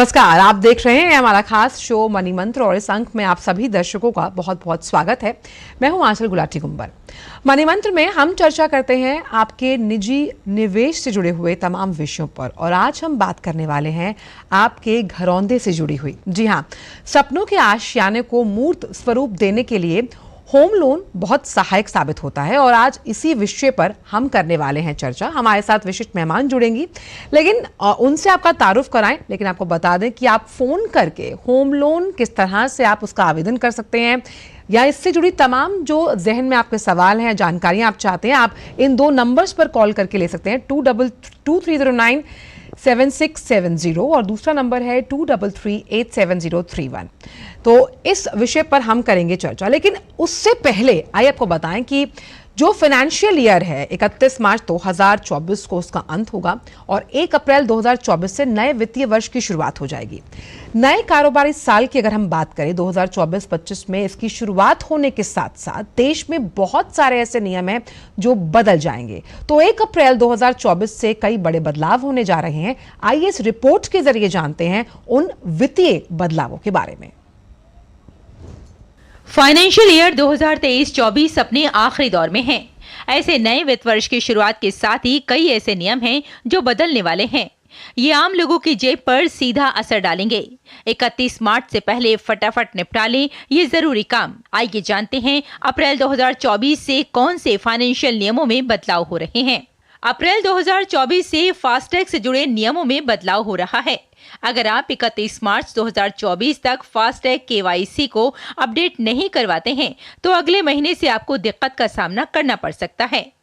नमस्कार, आप देख रहे हैं हमारा खास शो मनी मंत्र और इस अंक में आप सभी दर्शकों का बहुत बहुत स्वागत है। मैं हूं आंचल गुलाटी गुंबर। मनी मंत्र में हम चर्चा करते हैं आपके निजी निवेश से जुड़े हुए तमाम विषयों पर और आज हम बात करने वाले हैं आपके घरौंदे से जुड़ी हुई, जी हाँ, सपनों के आशियाने को मूर्त स्वरूप देने के लिए होम लोन बहुत सहायक साबित होता है और आज इसी विषय पर हम करने वाले हैं चर्चा। हमारे साथ विशिष्ट मेहमान जुड़ेंगी, लेकिन उनसे आपका तारुफ कराएं, लेकिन आपको बता दें कि आप फोन करके होम लोन किस तरह से आप उसका आवेदन कर सकते हैं या इससे जुड़ी तमाम जो जहन में आपके सवाल हैं, जानकारियां आप चाहते हैं, आप इन दो नंबर्स पर कॉल करके ले सकते हैं 2223097670 और दूसरा नंबर है 23387031। तो इस विषय पर हम करेंगे चर्चा, लेकिन उससे पहले आइए आपको बताएं कि जो फाइनेंशियल ईयर है 31 मार्च 2024 को उसका अंत होगा और 1 अप्रैल 2024 से नए वित्तीय वर्ष की शुरुआत हो जाएगी। नए कारोबारी साल की अगर हम बात करें 2024-25 में इसकी शुरुआत होने के साथ साथ देश में बहुत सारे ऐसे नियम हैं जो बदल जाएंगे। तो 1 अप्रैल 2024 से कई बड़े बदलाव होने जा रहे हैं। आइए इस रिपोर्ट के जरिए जानते हैं उन वित्तीय बदलावों के बारे में। फाइनेंशियल ईयर 2023-24 अपने आखिरी दौर में है। ऐसे नए वित्त वर्ष की शुरुआत के साथ ही कई ऐसे नियम हैं जो बदलने वाले हैं। ये आम लोगों की जेब पर सीधा असर डालेंगे। 31 मार्च से पहले फटाफट निपटा लें ये जरूरी काम। आइए जानते हैं अप्रैल 2024 से कौन से फाइनेंशियल नियमों में बदलाव हो रहे हैं। अप्रैल 2024 से फास्टैग से जुड़े नियमों में बदलाव हो रहा है। अगर आप 31 मार्च 2024 तक फास्टैग KYC को अपडेट नहीं करवाते हैं तो अगले महीने से आपको दिक्कत का सामना करना पड़ सकता है।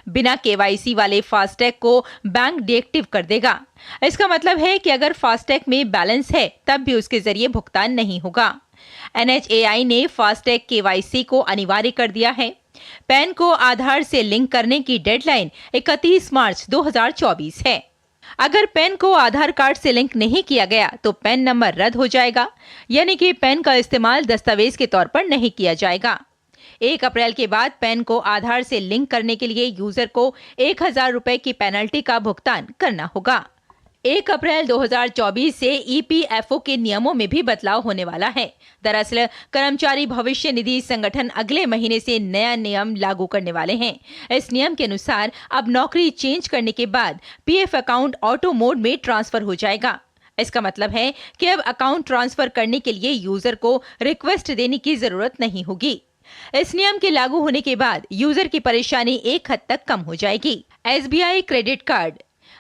बिना KYC वाले फास्टैग को बैंक डीएक्टिव कर देगा। इसका मतलब है कि अगर फास्टैग में बैलेंस है तब भी उसके जरिए भुगतान नहीं होगा। NHAI ने फास्टैग KYC को अनिवार्य कर दिया है। पैन को आधार से लिंक करने की डेडलाइन 31 मार्च 2024 है। अगर पैन को आधार कार्ड से लिंक नहीं किया गया तो पैन नंबर रद्द हो जाएगा, यानी कि पैन का इस्तेमाल दस्तावेज के तौर पर नहीं किया जाएगा। 1 अप्रैल के बाद पैन को आधार से लिंक करने के लिए यूजर को 1000 रुपए की पेनल्टी का भुगतान करना होगा। 1 अप्रैल 2024 से EPFO के नियमों में भी बदलाव होने वाला है। दरअसल कर्मचारी भविष्य निधि संगठन अगले महीने से नया नियम लागू करने वाले हैं। इस नियम के अनुसार अब नौकरी चेंज करने के बाद PF अकाउंट ऑटो मोड में ट्रांसफर हो जाएगा। इसका मतलब है कि अब अकाउंट ट्रांसफर करने के लिए यूजर को रिक्वेस्ट देने की जरूरत नहीं होगी। इस नियम के लागू होने के बाद यूजर की परेशानी एक हद तक कम हो जाएगी। SBI credit card.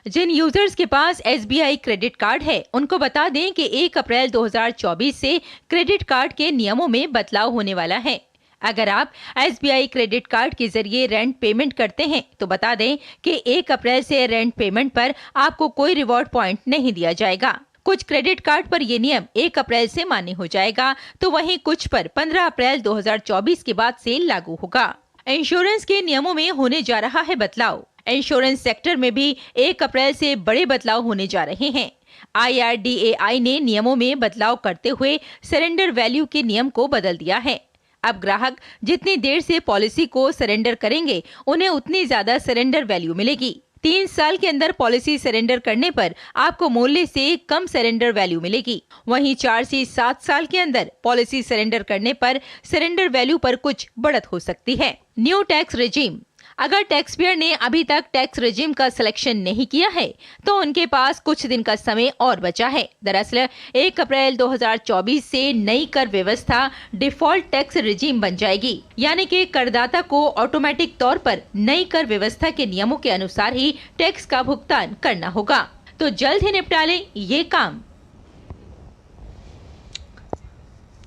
जिन यूजर्स के पास SBI क्रेडिट कार्ड है उनको बता दें कि 1 अप्रैल 2024 से क्रेडिट कार्ड के नियमों में बदलाव होने वाला है। अगर आप SBI क्रेडिट कार्ड के जरिए रेंट पेमेंट करते हैं तो बता दें कि 1 अप्रैल से रेंट पेमेंट पर आपको कोई रिवॉर्ड पॉइंट नहीं दिया जाएगा। कुछ क्रेडिट कार्ड पर यह नियम 1 अप्रैल से मान्य हो जाएगा तो वहीं कुछ पर 15 अप्रैल 2024 के बाद से लागू होगा। इंश्योरेंस के नियमों में होने जा रहा है बदलाव। इंश्योरेंस सेक्टर में भी 1 अप्रैल से बड़े बदलाव होने जा रहे हैं। IRDAI ने नियमों में बदलाव करते हुए सरेंडर वैल्यू के नियम को बदल दिया है। अब ग्राहक जितनी देर से पॉलिसी को सरेंडर करेंगे उन्हें उतनी ज्यादा सरेंडर वैल्यू मिलेगी। 3 साल के अंदर पॉलिसी सरेंडर करने पर आपको मूल्य से कम सरेंडर वैल्यू मिलेगी। वहीं 4 से 7 साल के अंदर पॉलिसी सरेंडर करने पर सरेंडर वैल्यू पर कुछ बढ़त हो सकती है। New tax regime. अगर टैक्स पेयर ने अभी तक टैक्स रेजिम का सिलेक्शन नहीं किया है तो उनके पास कुछ दिन का समय और बचा है। दरअसल 1 अप्रैल 2024 से नई कर व्यवस्था डिफॉल्ट टैक्स रेजिम बन जाएगी, यानी कि करदाता को ऑटोमेटिक तौर पर नई कर व्यवस्था के नियमों के अनुसार ही टैक्स का भुगतान करना होगा। तो जल्द ही निपटा लें ये काम।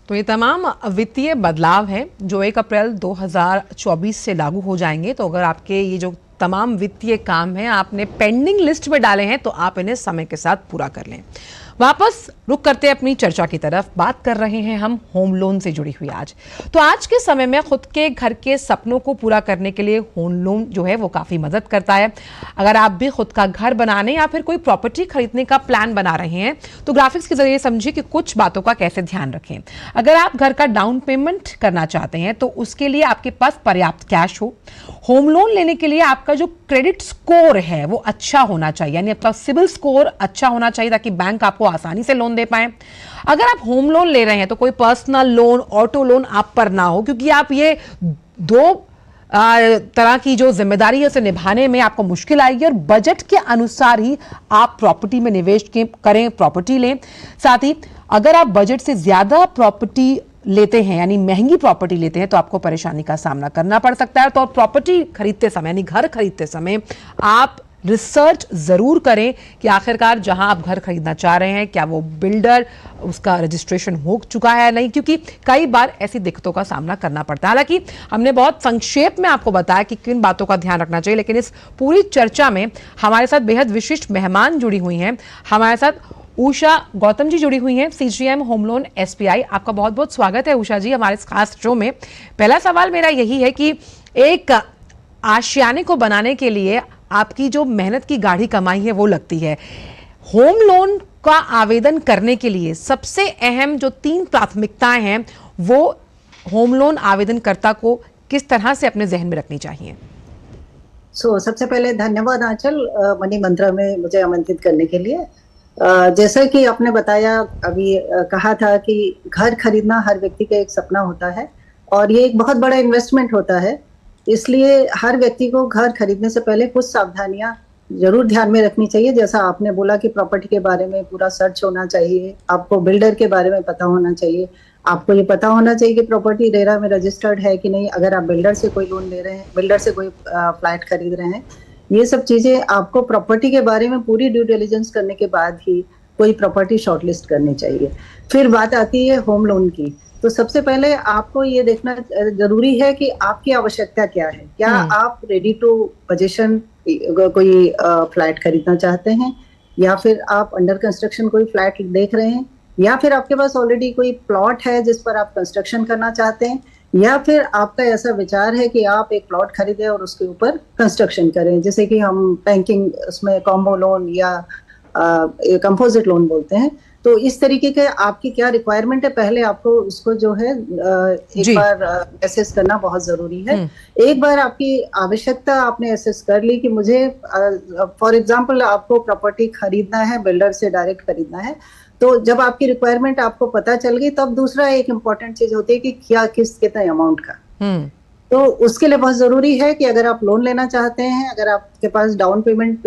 तो ये तमाम वित्तीय बदलाव हैं जो 1 अप्रैल 2024 से लागू हो जाएंगे। तो अगर आपके ये जो तमाम वित्तीय काम हैं आपने पेंडिंग लिस्ट में डाले हैं तो आप इन्हें समय के साथ पूरा कर लें। वापस रुक करते अपनी चर्चा की तरफ। बात कर रहे हैं हम होम लोन से जुड़ी हुई आज। तो आज के समय में खुद के घर के सपनों को पूरा करने के लिए होम लोन जो है वो काफ़ी मदद करता है। अगर आप भी खुद का घर बनाने या फिर कोई प्रॉपर्टी खरीदने का प्लान बना रहे हैं तो ग्राफिक्स के जरिए समझिए कि कुछ बातों का कैसे ध्यान रखें। अगर आप घर का डाउन पेमेंट करना चाहते हैं तो उसके लिए आपके पास पर्याप्त कैश हो। होम लोन लेने के लिए आपका जो क्रेडिट स्कोर है वो अच्छा होना चाहिए, यानी आपका सिबिल स्कोर अच्छा होना चाहिए ताकि बैंक आपको आसानी से लोन दे पाए। अगर आप होम लोन ले रहे हैं तो कोई पर्सनल लोन, ऑटो लोन आप पर ना हो, क्योंकि आप ये दो तरह की जो जिम्मेदारी है उसे निभाने में आपको मुश्किल आएगी, और बजट के अनुसार ही आप प्रॉपर्टी में निवेश करें, प्रॉपर्टी लें। साथ ही अगर आप बजट से ज्यादा प्रॉपर्टी लेते हैं, यानी महंगी प्रॉपर्टी लेते हैं, तो आपको परेशानी का सामना करना पड़ सकता है। तो प्रॉपर्टी खरीदते समय, यानी घर खरीदते समय, आप रिसर्च जरूर करें कि आखिरकार जहां आप घर खरीदना चाह रहे हैं क्या वो बिल्डर, उसका रजिस्ट्रेशन हो चुका है या नहीं, क्योंकि कई बार ऐसी दिक्कतों का सामना करना पड़ता है। हालांकि हमने बहुत संक्षेप में आपको बताया कि किन बातों का ध्यान रखना चाहिए, लेकिन इस पूरी चर्चा में हमारे साथ बेहद विशिष्ट मेहमान जुड़ी हुई हैं। हमारे साथ उषा गौतम जी जुड़ी हुई हैं, सीजीएम होम लोन एसबीआई। आपका बहुत बहुत स्वागत है उषा जी हमारे इस खास शो में। पहला सवाल मेरा यही है कि एक आशियाने को बनाने के लिए आपकी जो मेहनत की गाढ़ी कमाई है वो लगती है, होम लोन का आवेदन करने के लिए सबसे अहम जो 3 प्राथमिकताएं हैं वो होम लोन आवेदनकर्ता को किस तरह से अपने जहन में रखनी चाहिए? सबसे पहले धन्यवाद आंचल, मनी मंत्रा में मुझे आमंत्रित करने के लिए। जैसा कि आपने बताया, अभी कहा था कि घर खरीदना हर व्यक्ति का एक सपना होता है और ये एक बहुत बड़ा इन्वेस्टमेंट होता है। इसलिए हर व्यक्ति को घर खरीदने से पहले कुछ सावधानियां जरूर ध्यान में रखनी चाहिए। जैसा आपने बोला कि प्रॉपर्टी के बारे में पूरा सर्च होना चाहिए, आपको बिल्डर के बारे में पता होना चाहिए, आपको ये पता होना चाहिए कि प्रॉपर्टी रेरा में रजिस्टर्ड है कि नहीं। अगर आप बिल्डर से कोई लोन ले रहे हैं, बिल्डर से कोई फ्लैट खरीद रहे हैं, ये सब चीजें आपको प्रॉपर्टी के बारे में पूरी ड्यू डिलिजेंस करने के बाद ही कोई प्रॉपर्टी शॉर्टलिस्ट करनी चाहिए। फिर बात आती है होम लोन की। तो सबसे पहले आपको ये देखना जरूरी है कि आपकी आवश्यकता क्या है। क्या आप रेडी टू पोजीशन कोई फ्लैट खरीदना चाहते हैं, या फिर आप अंडर कंस्ट्रक्शन कोई फ्लैट देख रहे हैं, या फिर आपके पास ऑलरेडी कोई प्लॉट है जिस पर आप कंस्ट्रक्शन करना चाहते हैं, या फिर आपका ऐसा विचार है कि आप एक प्लॉट खरीदें और उसके ऊपर कंस्ट्रक्शन करें, जैसे कि हम बैंकिंग उसमें कॉम्बो लोन या कंपोजिट लोन बोलते हैं। तो इस तरीके के आपकी क्या रिक्वायरमेंट है, पहले आपको उसको जो है एक बार एसेस करना बहुत जरूरी है। एक बार आपकी आवश्यकता आपने एसेस कर ली कि मुझे फॉर एग्जांपल आपको प्रॉपर्टी खरीदना है, बिल्डर से डायरेक्ट खरीदना है, तो जब आपकी रिक्वायरमेंट आपको पता चल गई, तब दूसरा एक इम्पॉर्टेंट चीज होती है कि क्या कितने अमाउंट का। तो उसके लिए बहुत जरूरी है कि अगर आप लोन लेना चाहते हैं, अगर आपके पास down payment,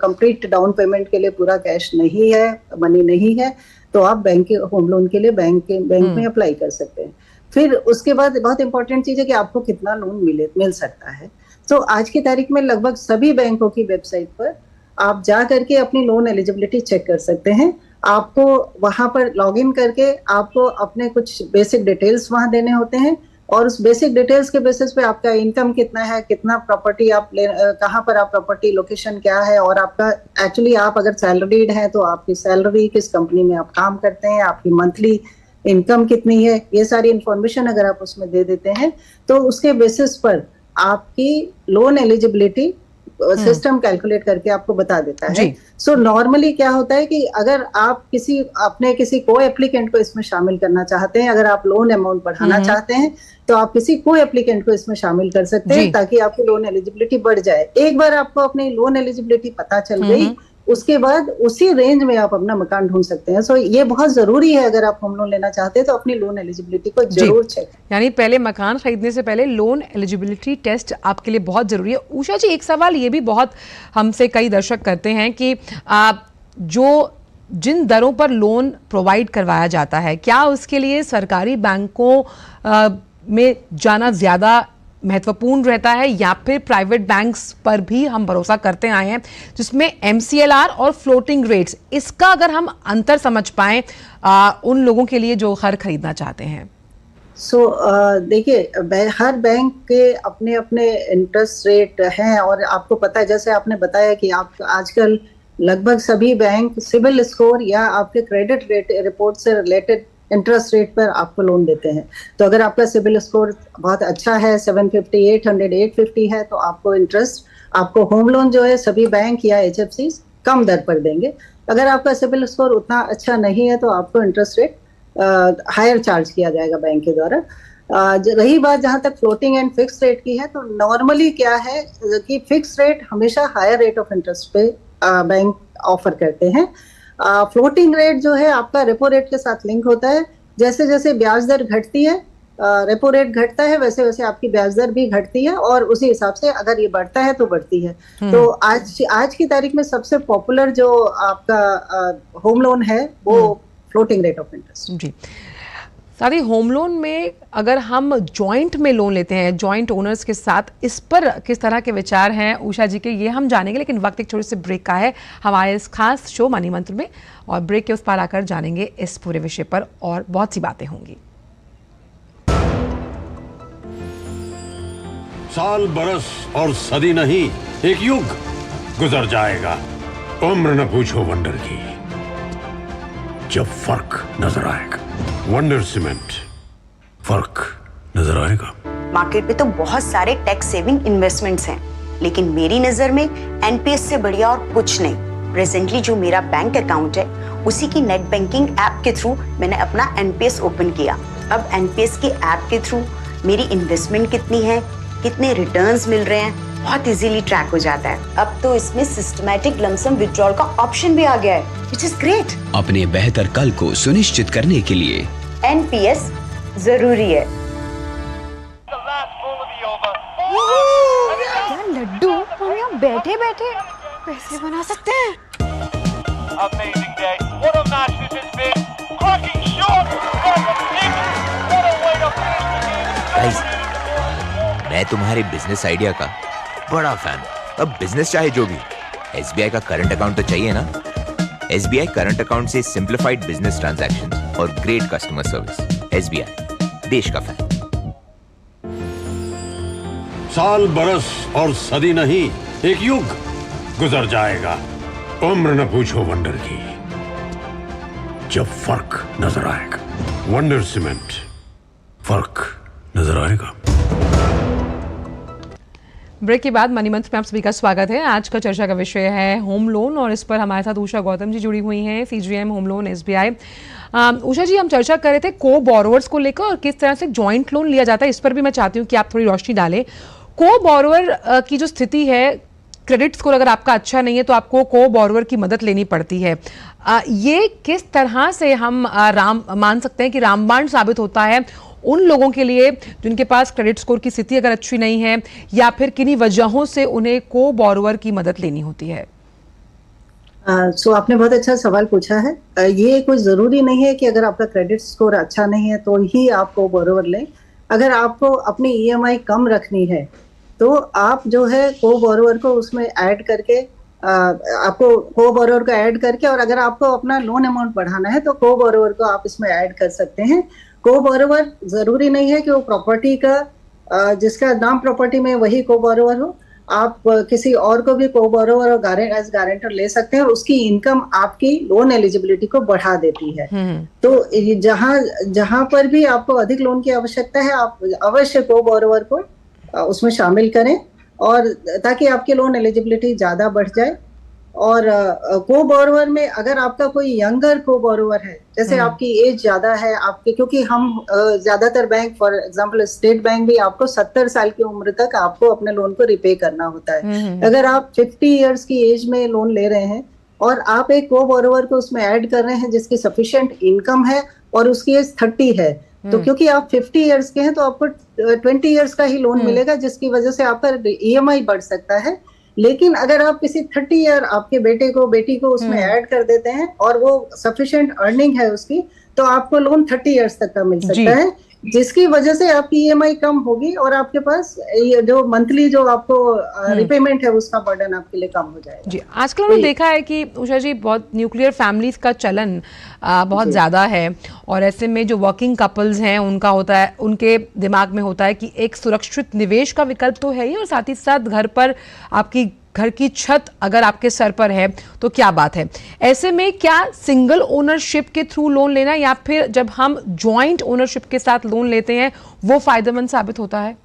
complete down payment के लिए पूरा कैश नहीं है, मनी नहीं है, तो आप बैंक के होम लोन के लिए बैंक में अप्लाई कर सकते हैं। फिर उसके बाद बहुत इंपॉर्टेंट चीज है कि आपको कितना लोन मिल सकता है। तो आज की तारीख में लगभग सभी बैंकों की वेबसाइट पर आप जा करके अपनी लोन एलिजिबिलिटी चेक कर सकते हैं। आपको वहां पर लॉग इन करके आपको अपने कुछ बेसिक डिटेल्स वहां देने होते हैं, और उस बेसिक डिटेल्स के बेसिस पे आपका इनकम कितना है, कितना प्रॉपर्टी आप कहाँ पर आप प्रॉपर्टी, लोकेशन क्या है, और आपका एक्चुअली आप अगर सैलरीड है तो आपकी सैलरी, किस कंपनी में आप काम करते हैं, आपकी मंथली इनकम कितनी है, ये सारी इंफॉर्मेशन अगर आप उसमें दे देते हैं तो उसके बेसिस पर आपकी लोन एलिजिबिलिटी सिस्टम कैलकुलेट करके आपको बता देता है। सो नॉर्मली क्या होता है कि अगर आप किसी को एप्लीकेंट को इसमें शामिल करना चाहते हैं, अगर आप लोन अमाउंट बढ़ाना चाहते हैं, तो आप किसी को एप्लीकेंट को इसमें शामिल कर सकते हैं ताकि आपकी लोन एलिजिबिलिटी बढ़ जाए। एक बार आपको अपनी लोन एलिजिबिलिटी पता चल गई, उसके बाद उसी रेंज में आप अपना मकान ढूंढ सकते हैं। सो ये बहुत जरूरी है, अगर आप होम लोन लेना चाहते हैं तो अपनी लोन एलिजिबिलिटी को जरूर चेक। यानी पहले मकान खरीदने से पहले लोन एलिजिबिलिटी टेस्ट आपके लिए बहुत जरूरी है। उषा जी, एक सवाल ये भी बहुत हमसे कई दर्शक करते हैं कि जिन दरों पर लोन प्रोवाइड करवाया जाता है, क्या उसके लिए सरकारी बैंकों में जाना ज्यादा महत्वपूर्ण रहता है, या फिर प्राइवेट बैंक्स पर भी हम भरोसा करते आए हैं जिसमें MCLR और फ्लोटिंग रेट्स, इसका अगर हम अंतर समझ पाए उन लोगों के लिए जो घर खरीदना चाहते हैं? देखिए, हर बैंक के अपने अपने इंटरेस्ट रेट हैं, और आपको पता है, जैसे आपने बताया कि आप आजकल लगभग सभी बैंक सिबिल स्कोर या आपके क्रेडिट रेट रिपोर्ट से रिलेटेड इंटरेस्ट रेट पर आपको लोन देते हैं। तो अगर आपका सिबिल स्कोर बहुत अच्छा है, 750, 800, 850 है, तो आपको होम लोन जो है सभी बैंक या HFC कम दर पर देंगे। अगर आपका सिबिल स्कोर उतना अच्छा नहीं है तो आपको इंटरेस्ट रेट हायर चार्ज किया जाएगा बैंक के द्वारा। रही बात जहां तक फ्लोटिंग एंड फिक्स रेट की है, तो नॉर्मली क्या है कि फिक्स रेट हमेशा हायर रेट ऑफ इंटरेस्ट पे बैंक ऑफर करते हैं। फ्लोटिंग रेट जो है आपका रेपो रेट के साथ लिंक होता है। जैसे जैसे ब्याज दर घटती है, रेपो रेट घटता है, वैसे वैसे आपकी ब्याज दर भी घटती है और उसी हिसाब से अगर ये बढ़ता है तो बढ़ती है। तो आज की तारीख में सबसे पॉपुलर जो आपका होम लोन है वो फ्लोटिंग रेट ऑफ इंटरेस्ट। जी, साथ ही होम लोन में अगर हम जॉइंट में लोन लेते हैं, जॉइंट ओनर्स के साथ, इस पर किस तरह के विचार हैं उषा जी के, ये हम जानेंगे। लेकिन वक्त एक छोटे से ब्रेक का है हमारे इस खास शो मनी मंत्र में, और ब्रेक के उस पार आकर जानेंगे इस पूरे विषय पर और बहुत सी बातें होंगी। साल बरस और सदी नहीं, एक युग गुजर जाएगा, उम्र न पूछो वंडर की, जब फर्क नजर आएगा। वंडर सीमेंट, फर्क नजर आएगा। मार्केट पे तो बहुत सारे टैक्स सेविंग इन्वेस्टमेंट्स हैं, लेकिन मेरी नजर में एनपीएस से बढ़िया और कुछ नहीं। प्रेजेंटली जो मेरा बैंक अकाउंट है, उसी की नेट बैंकिंग ऐप के थ्रू मैंने अपना एनपीएस ओपन किया। अब एनपीएस के ऐप के थ्रू मेरी इन्वेस्टमेंट कितनी है, कितने रिटर्न्स मिल रहे हैं, बहुत इजीली ट्रैक हो जाता है। अब तो इसमें सिस्टमैटिक लमसम विड्रॉल का ऑप्शन भी आ गया है, व्हिच इज ग्रेट। अपने बेहतर कल को सुनिश्चित करने के लिए एनपीएस जरूरी है। यार लड्डू, हम यहाँ बैठे बैठे पैसे बना सकते हैं। Amazing day. What a match this has been. Cracking shot. What a way to finish the game. मैं तुम्हारे बिजनेस आइडिया का बड़ा फैन हूं। अब बिजनेस चाहे जो भी, एसबीआई का करंट अकाउंट तो चाहिए ना। एसबीआई करंट अकाउंट से सिंप्लीफाइड बिजनेस ट्रांजैक्शंस और ग्रेट कस्टमर सर्विस। एसबीआई, देश का फैन। साल बरस और सदी नहीं, एक युग गुजर जाएगा, उम्र न पूछो वंडर की, जब फर्क नजर आएगा। वंडर सीमेंट, फर्क नजर आएगा। ब्रेक के बाद मनी मंत्र में आप सभी का स्वागत है। आज का चर्चा का विषय है होम लोन, और इस पर हमारे साथ उषा गौतम जी जुड़ी हुई हैं, CGM home loan SBI. Usha जी, हम चर्चा कर रहे थे को बोरोवर्स को लेकर और किस तरह से जॉइंट लोन लिया जाता है, इस पर भी मैं चाहती हूँ कि आप थोड़ी रोशनी डालें। को बोरोवर की जो स्थिति है, क्रेडिट स्कोर अगर आपका अच्छा नहीं है तो आपको को बोरोवर की मदद लेनी पड़ती है। ये किस तरह से हम मान सकते हैं कि रामबाण साबित होता है उन लोगों के लिए जिनके पास क्रेडिट स्कोर की स्थिति अगर अच्छी नहीं है, या फिर किन्हीं वजहों से उन्हें को बोरोवर की मदद लेनी होती है? सो आपने बहुत अच्छा सवाल पूछा है। ये कोई जरूरी नहीं है कि अगर आपका क्रेडिट स्कोर अच्छा नहीं है तो ही आप को बोरोवर लें। अगर आपको अपनी ईएमआई कम रखनी है तो आप जो है को बोरोवर को उसमें ऐड करके, आपको को बोरोवर को ऐड करके, और अगर आपको अपना लोन अमाउंट बढ़ाना है तो को बोरोवर को आप इसमें ऐड कर सकते हैं। को बोरोवर जरूरी नहीं है कि वो प्रॉपर्टी का, जिसका नाम प्रॉपर्टी में वही को बोरोवर हो। आप किसी और को भी को बोरोवर और एज गारंटर ले सकते हैं और उसकी इनकम आपकी लोन एलिजिबिलिटी को बढ़ा देती है। तो जहां पर भी आपको अधिक लोन की आवश्यकता है, आप अवश्य को बोरोवर को उसमें शामिल करें, और ताकि आपकी लोन एलिजिबिलिटी ज्यादा बढ़ जाए। और को बोरोवर में अगर आपका कोई यंगर को बोरोवर है, जैसे आपकी एज ज्यादा है आपके, क्योंकि हम ज्यादातर bank, for example state bank भी आपको 70 साल की उम्र तक आपको अपने लोन को रिपे करना होता है। अगर आप 50 इयर्स की एज में लोन ले रहे हैं और आप एक को बोरोवर को उसमें ऐड कर रहे हैं जिसकी सफिशिएंट इनकम है और उसकी एज 30 है, तो क्योंकि आप 50 इयर्स के हैं तो आपको 20 इयर्स का ही लोन मिलेगा, जिसकी वजह से आपका ईएमआई बढ़ सकता है। लेकिन अगर आप किसी 30 ईयर आपके बेटे को बेटी को उसमें ऐड कर देते हैं और वो सफिशिएंट अर्निंग है उसकी, तो आपको लोन 30 इयर्स तक का मिल सकता है, जिसकी वजह से आपकी ईएमआई कम होगी और आपके पास ये जो मंथली जो आपको रिपेमेंट है उसका बर्डन आपके लिए कम हो जाएगा। जी, आजकल हमने देखा है कि उषा जी बहुत न्यूक्लियर फैमिलीज का चलन बहुत ज्यादा है, और ऐसे में जो वर्किंग कपल्स हैं उनका होता है, उनके दिमाग में होता है कि एक सुरक्षित निवेश का विकल्प तो है ही, और साथ ही साथ घर पर आपकी घर की छत अगर आपके सर पर है तो क्या बात है। ऐसे में क्या सिंगल ओनरशिप के थ्रू लोन लेना या फिर जब हम जॉइंट ओनरशिप के साथ लोन लेते हैं वो फायदेमंद साबित होता है?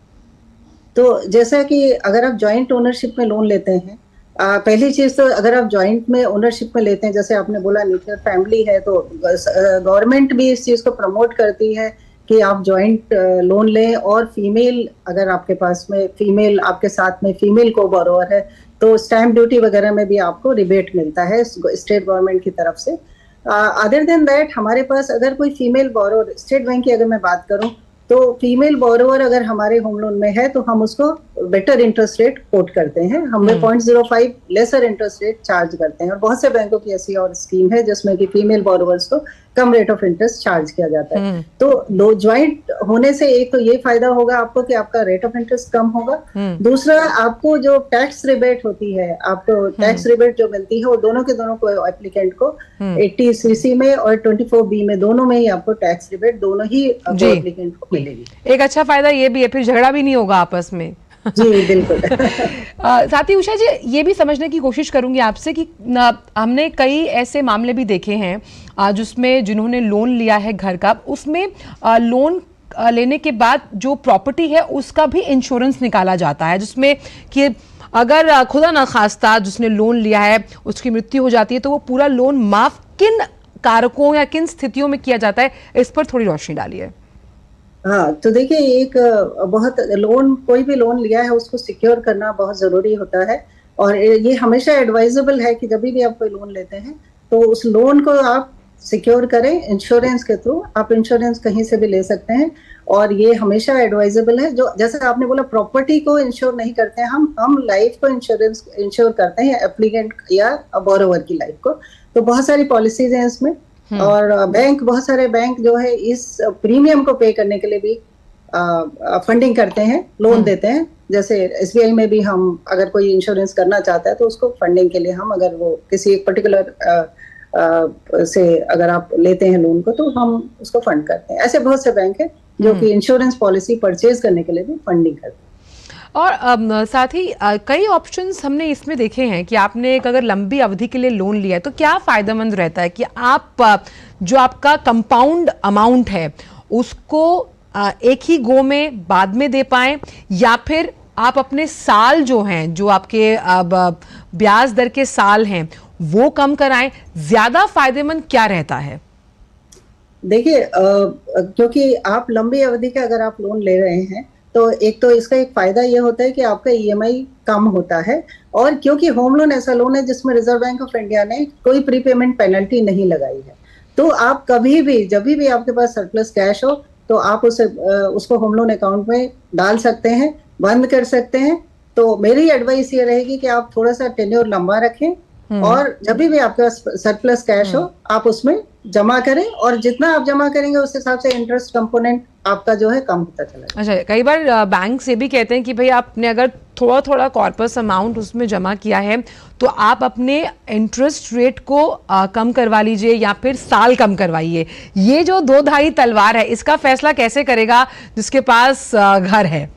तो जैसा कि अगर आप जॉइंट ओनरशिप में लोन लेते हैं, पहली चीज तो अगर आप जॉइंट में ओनरशिप में लेते हैं, जैसे आपने बोला न्यूक्लियर फैमिली है, तो गवर्नमेंट भी इस चीज को प्रमोट करती है कि आप जॉइंट लोन लें, और फीमेल अगर आपके पास में फीमेल आपके साथ में फीमेल को बोरोवर है तो स्टैम्प ड्यूटी वगैरह में भी आपको रिबेट मिलता है स्टेट गवर्नमेंट की तरफ से। अदर देन दैट हमारे पास अगर कोई फीमेल बोरोवर, स्टेट बैंक की अगर मैं बात करूं तो फीमेल बोरोवर अगर हमारे होम लोन में है तो हम उसको बेटर इंटरेस्ट रेट कोट करते हैं, हमें 0.05 लेसर इंटरेस्ट रेट चार्ज करते हैं। और बहुत से बैंकों की ऐसी और स्कीम है जिसमें कि फीमेल बोरोवर्स को कम रेट ऑफ इंटरेस्ट चार्ज किया जाता है। तो दो ज्वाइंट होने से एक तो ये फायदा होगा आपको कि आपका रेट ऑफ इंटरेस्ट कम होगा, दूसरा आपको जो टैक्स रिबेट होती है, आपको टैक्स रिबेट जो मिलती है वो दोनों के दोनों को एप्लीकेंट को 80cc में और 24B में दोनों में ही आपको टैक्स रिबेट दोनों ही एप्लीकेंट को मिलेगी। एक अच्छा फायदा ये भी है, फिर झगड़ा भी नहीं होगा आपस में। जी बिल्कुल। साथ ही उषा जी ये भी समझने की कोशिश करूंगी आपसे कि हमने कई ऐसे मामले भी देखे हैं जिसमें जिन्होंने लोन लिया है घर का, उसमें लोन लेने के बाद जो प्रॉपर्टी है उसका भी इंश्योरेंस निकाला जाता है, जिसमें कि अगर खुदा ना खास्ता जिसने लोन लिया है उसकी मृत्यु हो जाती है तो वो पूरा लोन माफ किन कारकों या किन स्थितियों में किया जाता है, इस पर थोड़ी रोशनी डालिए। हाँ, तो देखिए एक बहुत लोन, कोई भी लोन लिया है उसको सिक्योर करना बहुत जरूरी होता है, और ये हमेशा एडवाइजेबल है कि जब भी आप कोई लोन लेते हैं तो उस लोन को आप सिक्योर करें इंश्योरेंस के थ्रू। आप इंश्योरेंस कहीं से भी ले सकते हैं और ये हमेशा एडवाइजेबल है। जो जैसे आपने बोला प्रॉपर्टी को इंश्योर नहीं करते हैं हम लाइफ को इंश्योर करते हैं, एप्लीकेंट या बोरोवर की लाइफ को। तो बहुत सारी पॉलिसीज हैं इसमें, और बहुत सारे बैंक जो है इस प्रीमियम को पे करने के लिए भी फंडिंग करते हैं, लोन देते हैं। जैसे SBI में भी हम अगर कोई इंश्योरेंस करना चाहता है तो उसको फंडिंग के लिए हम अगर वो किसी एक पर्टिकुलर से अगर आप लेते हैं लोन को तो हम उसको फंड करते हैं। ऐसे बहुत से बैंक हैं जो कि इंश्योरेंस पॉलिसी परचेज करने के लिए भी फंडिंग करते हैं। और साथ ही कई ऑप्शंस हमने इसमें देखे हैं कि आपने एक अगर लंबी अवधि के लिए लोन लिया है तो क्या फायदेमंद रहता है कि आप जो आपका कंपाउंड अमाउंट है उसको एक ही गो में बाद में दे पाएं, या फिर आप अपने साल जो हैं, जो आपके ब्याज दर के साल हैं वो कम कराएं, ज्यादा फायदेमंद क्या रहता है? देखिए क्योंकि आप लंबी अवधि का अगर आप लोन ले रहे हैं तो एक तो इसका एक फायदा ये होता है कि आपका EMI कम होता है, और क्योंकि होम लोन ऐसा लोन है जिसमें रिजर्व बैंक ऑफ इंडिया ने कोई प्रीपेमेंट पेनल्टी नहीं लगाई है, तो आप कभी भी जब भी आपके पास सरप्लस कैश हो तो आप उसको होम लोन अकाउंट में डाल सकते हैं, बंद कर सकते हैं। तो मेरी एडवाइस ये रहेगी कि आप थोड़ा सा टेन्योर लंबा रखें, और जब भी आपके पास सरप्लस कैश हो आप उसमें जमा करें, और जितना आप जमा करेंगे उस हिसाब से इंटरेस्ट कंपोनेंट आपका जो है कम होता चला जाएगा। अच्छा, कई बार बैंक से भी कहते हैं कि भाई आपने अगर थोड़ा थोड़ा कॉर्पस अमाउंट उसमें जमा किया है तो आप अपने इंटरेस्ट रेट को कम करवा लीजिए या फिर साल कम करवाइए। ये जो दो धारी तलवार है इसका फैसला कैसे करेगा जिसके पास घर है?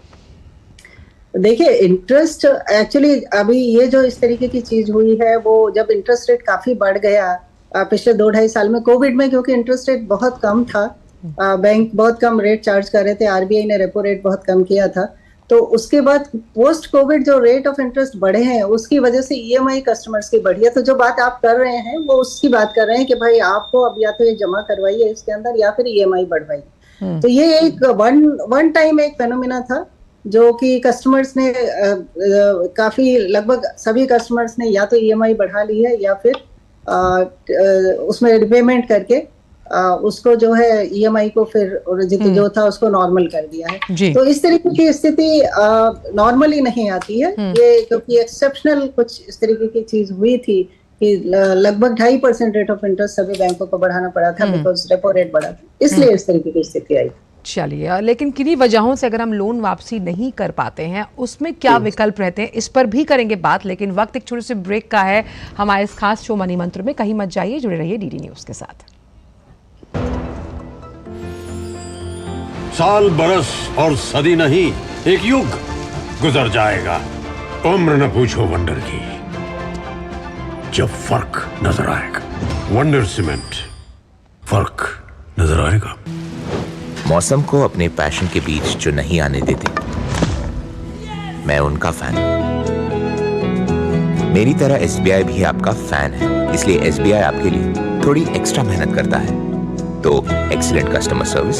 देखिए इंटरेस्ट एक्चुअली अभी ये जो इस तरीके की चीज हुई है वो जब इंटरेस्ट रेट काफी बढ़ गया पिछले 2-2.5 साल में, कोविड में क्योंकि इंटरेस्ट रेट बहुत कम था, बैंक बहुत कम रेट चार्ज कर रहे थे, RBI ने रेपो रेट बहुत कम किया था, तो उसके बाद पोस्ट कोविड जो रेट ऑफ इंटरेस्ट बढ़े हैं उसकी वजह से EMI कस्टमर्स की बढ़ी है। तो जो बात आप कर रहे हैं वो उसकी बात कर रहे हैं कि भाई आपको अब या तो ये जमा करवाइए इसके अंदर या फिर EMI बढ़वाइए। तो ये एक वन टाइम एक फेनोमेना था जो कि कस्टमर्स ने काफी लगभग सभी कस्टमर्स ने या तो EMI बढ़ा ली है या फिर उसमें रिपेमेंट करके उसको जो है EMI को फिर जो था उसको नॉर्मल कर दिया है। तो इस तरीके की स्थिति नॉर्मली नहीं आती है, ये क्योंकि एक्सेप्शनल कुछ इस तरीके की चीज हुई थी कि लगभग 2.5% रेट ऑफ इंटरेस्ट सभी बैंकों को बढ़ाना पड़ा था बिकॉज रेपो रेट बढ़ा था, इसलिए इस तरीके की स्थिति आई। चलिए, लेकिन किन्हीं वजहों से अगर हम लोन वापसी नहीं कर पाते हैं उसमें क्या विकल्प रहते हैं, इस पर भी करेंगे बात, लेकिन वक्त एक छोटे से ब्रेक का है हमारे इस खास शो मनी मंत्र में। कहीं मत जाइए, जुड़े रहिए DD न्यूज के साथ। साल बरस और सदी नहीं, एक युग गुजर जाएगा, उम्र न पूछो वंडर की, जब फर्क नजर आएगा। वंडर सीमेंट, फर्क नजर आएगा। मौसम को अपने पैशन के बीच जो नहीं आने देते, मैं उनका फैन हूं। मेरी तरह SBI भी आपका फैन है, इसलिए SBI आपके लिए थोड़ी एक्स्ट्रा मेहनत करता है। तो excellent customer service,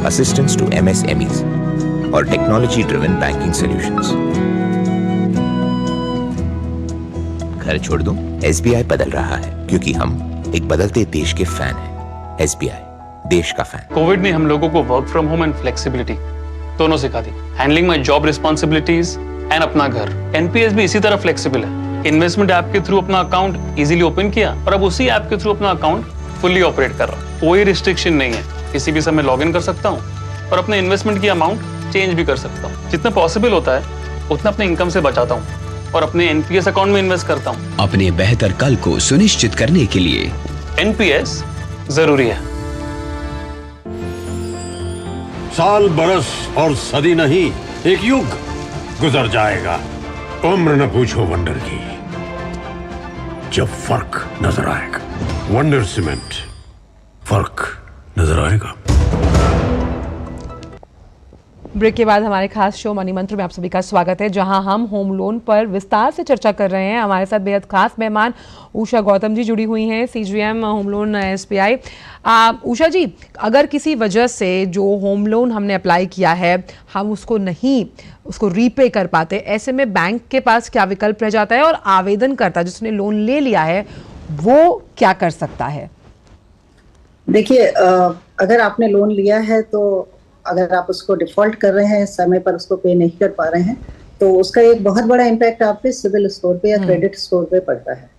assistance to MSMEs और टेक्नोलॉजी-ड्रिवन बैंकिंग सॉल्यूशंस। घर छोड़ दूं? SBI बदल रहा है क्योंकि हम एक बदलते देश के फैन हैं। SBI, देश का फैन। कोविड ने हम लोगों को work from home and flexibility दोनों सिखा दी। Handling my job responsibilities and अपना घर। एनपीएस भी इसी तरह फ्लेक्सिबल है। इन्वेस्टमेंट ऐप के थ्रू अपना अकाउंट इजीली ओपन किया और अब उसी ऐप के थ्रू अपना अकाउंट फुल्ली ऑपरेट कर रहा। कोई रिस्ट्रिक्शन नहीं है, किसी भी समय लॉगिन कर सकता हूँ और अपने इन्वेस्टमेंट की अमाउंट चेंज भी कर सकता हूँ। जितना पॉसिबल होता है उतना अपने इनकम से बचाता हूँ और अपने एनपीएस अकाउंट में इन्वेस्ट करता हूँ। अपने बेहतर कल को सुनिश्चित करने के लिए एनपीएस जरूरी है। साल, बरस और सदी नहीं, एक युग गुजर जाएगा। उम्र न पूछो वंडर की, जब फर्क नजर आएगा। वंडर सीमेंट, फर्क नजर आएगा। ब्रेक के बाद हमारे खास शो मनी मंत्र में आप सभी का स्वागत है, जहां हम होम लोन पर विस्तार से चर्चा कर रहे हैं। हमारे साथ बेहद खास मेहमान उषा गौतम जी जुड़ी हुई हैं, CGM home loan SBI। Usha जी, अगर किसी वजह से जो होम लोन हमने अप्लाई किया है हम उसको रीपे कर पाते, ऐसे में बैंक के पास क्या विकल्प रह जाता है और आवेदनकर्ता जिसने लोन ले लिया है वो क्या कर सकता है? देखिए, अगर आपने लोन लिया है तो अगर आप उसको डिफॉल्ट कर रहे हैं, समय पर उसको पे नहीं कर पा रहे हैं, तो उसका एक बहुत बड़ा इम्पैक्ट आप पे सिविल स्कोर पे या क्रेडिट स्कोर पे पड़ता है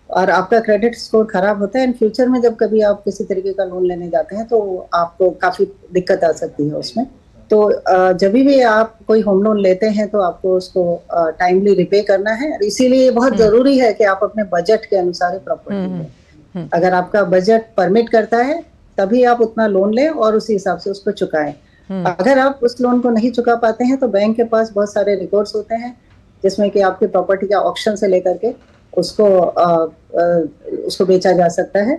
और आपका क्रेडिट स्कोर खराब होता है। इन फ्यूचर में जब कभी आप किसी तरीके का लोन लेने जाते हैं तो आपको काफी दिक्कत आ सकती है उसमें। तो जब भी आप कोई होम लोन लेते हैं तो आपको उसको टाइमली रिपे करना है। इसीलिए बहुत जरूरी है कि आप अपने बजट के अनुसार प्रॉपर्टी लें। अगर आपका बजट परमिट करता है तभी आप उतना लोन लें और उसी हिसाब से उसको चुकाएं। अगर आप उस लोन को नहीं चुका पाते हैं तो बैंक के पास बहुत सारे रिकॉर्ड्स होते हैं जिसमें कि आपकी प्रॉपर्टी का ऑक्शन से लेकर के उसको बेचा जा सकता है।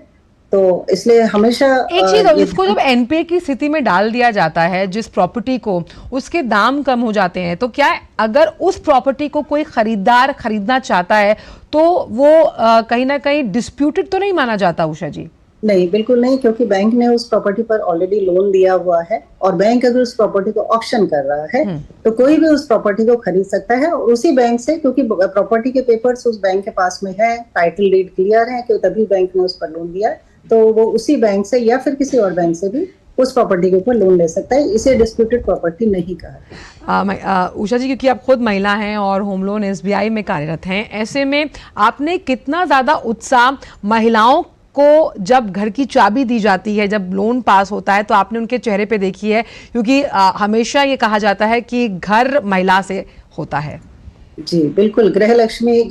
तो इसलिए हमेशा एक चीज, उसको जब एनपीए की स्थिति में डाल दिया जाता है जिस प्रॉपर्टी को, उसके दाम कम हो जाते हैं, तो क्या अगर उस प्रॉपर्टी को कोई खरीदार खरीदना चाहता है तो वो कहीं ना कहीं डिस्प्यूटेड तो नहीं माना जाता? उषा जी, नहीं, बिल्कुल नहीं, क्योंकि बैंक ने उस प्रॉपर्टी पर ऑलरेडी लोन दिया हुआ है और बैंक अगर उस प्रॉपर्टी को ऑक्शन कर रहा है तो कोई भी उस प्रॉपर्टी को खरीद सकता है और उसी बैंक से, क्योंकि प्रॉपर्टी के पेपर्स उस बैंक के पास में है, टाइटल डीड क्लियर है, कि तभी बैंक ने उस पर लोन दिया है, तो वो उसी बैंक से या फिर किसी और बैंक से भी उस प्रॉपर्टी के ऊपर लोन ले सकता है। इसे डिस्प्यूटेड प्रॉपर्टी नहीं कहा। उषा जी, क्योंकि आप खुद महिला हैं और होम लोन SBI में कार्यरत हैं, ऐसे में आपने कितना ज्यादा उत्साह महिलाओं को जब घर की चाबी दी जाती है, जब लोन पास होता है, तो आपने उनके चेहरे पे देखी है? क्योंकि हमेशा ये कहा जाता है कि घर महिला से होता है। जी बिल्कुल, गृह लक्ष्मी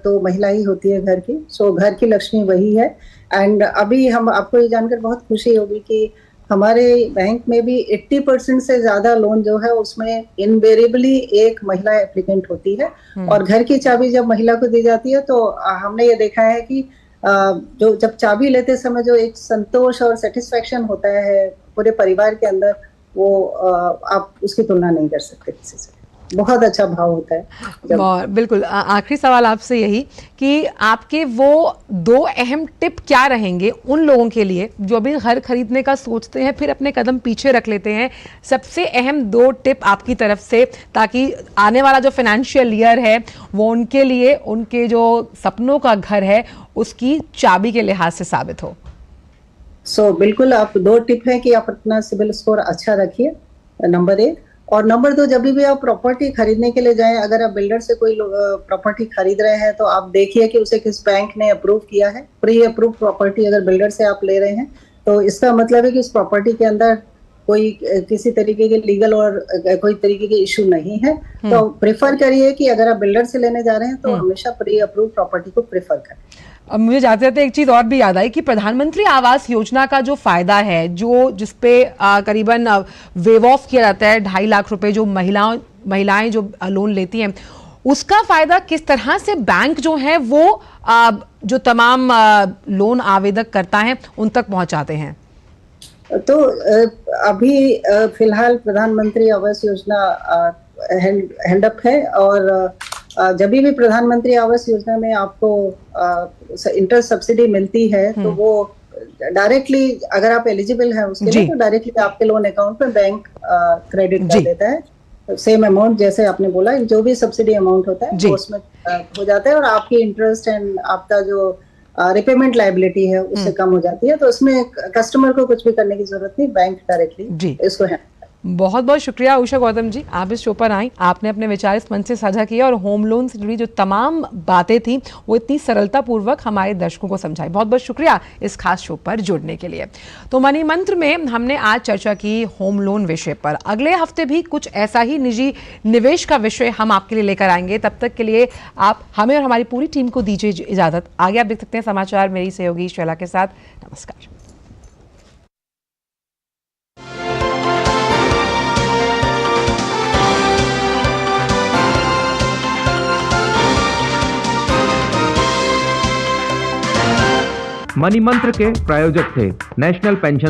तो महिला ही होती है घर की, सो घर की लक्ष्मी वही है। एंड अभी हम आपको ये जानकर बहुत खुशी होगी कि हमारे बैंक में भी 80% से ज्यादा लोन जो है उसमें इनवेरिएबली एक महिला एप्लीकेंट होती है और घर की चाबी जब महिला को दी जाती है तो हमने ये देखा है कि जो जब चाबी लेते समय जो एक संतोष और सेटिस्फेक्शन होता है पूरे परिवार के अंदर, वो आप उसकी तुलना नहीं कर सकते किसी से। बहुत अच्छा भाव होता है। बिल्कुल, आखिरी सवाल आपसे यही कि आपके वो 2 अहम टिप क्या रहेंगे उन लोगों के लिए जो अभी घर खरीदने का सोचते हैं फिर अपने कदम पीछे रख लेते हैं? सबसे अहम 2 टिप आपकी तरफ से, ताकि आने वाला जो फाइनेंशियल ईयर है वो उनके लिए, उनके जो सपनों का घर है उसकी चाबी के लिहाज से साबित हो। बिल्कुल, आप 2 टिप है कि आप अपना सिबिल स्कोर अच्छा रखिए, नंबर 1, और नंबर 2, जब भी आप प्रॉपर्टी खरीदने के लिए जाएं, अगर आप बिल्डर से कोई प्रॉपर्टी खरीद रहे हैं तो आप देखिए कि उसे किस बैंक ने अप्रूव किया है। प्री अप्रूव प्रॉपर्टी अगर बिल्डर से आप ले रहे हैं तो इसका मतलब है कि उस प्रॉपर्टी के अंदर कोई किसी तरीके के लीगल और कोई तरीके के इशू नहीं है। तो प्रेफर करिए कि अगर आप बिल्डर से लेने जा रहे हैं तो हमेशा प्री अप्रूव प्रॉपर्टी को प्रेफर करें। अब मुझे जाते जाते एक चीज और भी याद आई कि प्रधानमंत्री आवास योजना का जो फायदा है, जो जिसपे करीबन वेव ऑफ किया जाता है 2.5 लाख रुपए जो महिलाएं जो लोन लेती हैं, उसका फायदा किस तरह से बैंक जो है वो जो तमाम लोन आवेदक करता है उन तक पहुंचाते हैं? तो अभी फिलहाल प्रधानमंत्री आवास योजना हैंड अप है और जब भी प्रधानमंत्री आवास योजना में आपको इंटरेस्ट सब्सिडी मिलती है तो वो डायरेक्टली अगर आप एलिजिबल हैं उसके लिए, तो डायरेक्टली आपके लोन अकाउंट में बैंक क्रेडिट कर देता है सेम अमाउंट, जैसे आपने बोला जो भी सब्सिडी अमाउंट होता है वो उसमें हो जाता है, और आपकी इंटरेस्ट एंड आपका जो रिपेमेंट लायबिलिटी है उससे कम हो जाती है। तो उसमें कस्टमर को कुछ भी करने की जरूरत नहीं, बैंक डायरेक्टली इसको है। बहुत बहुत शुक्रिया उषा गौतम जी, आप इस शो पर आई, आपने अपने विचार इस मंच से साझा किया और होम लोन से जुड़ी जो तमाम बातें थी वो इतनी सरलता पूर्वक हमारे दर्शकों को समझाई। बहुत बहुत शुक्रिया इस खास शो पर जुड़ने के लिए। तो मनी मंत्र में हमने आज चर्चा की होम लोन विषय पर। अगले हफ्ते भी कुछ ऐसा ही निजी निवेश का विषय हम आपके लिए लेकर आएंगे। तब तक के लिए आप हमें और हमारी पूरी टीम को दीजिए इजाजत। आगे आप देख सकते हैं समाचार मेरी सहयोगी शैला के साथ। नमस्कार। मनी मंत्र के प्रायोजक थे नेशनल पेंशन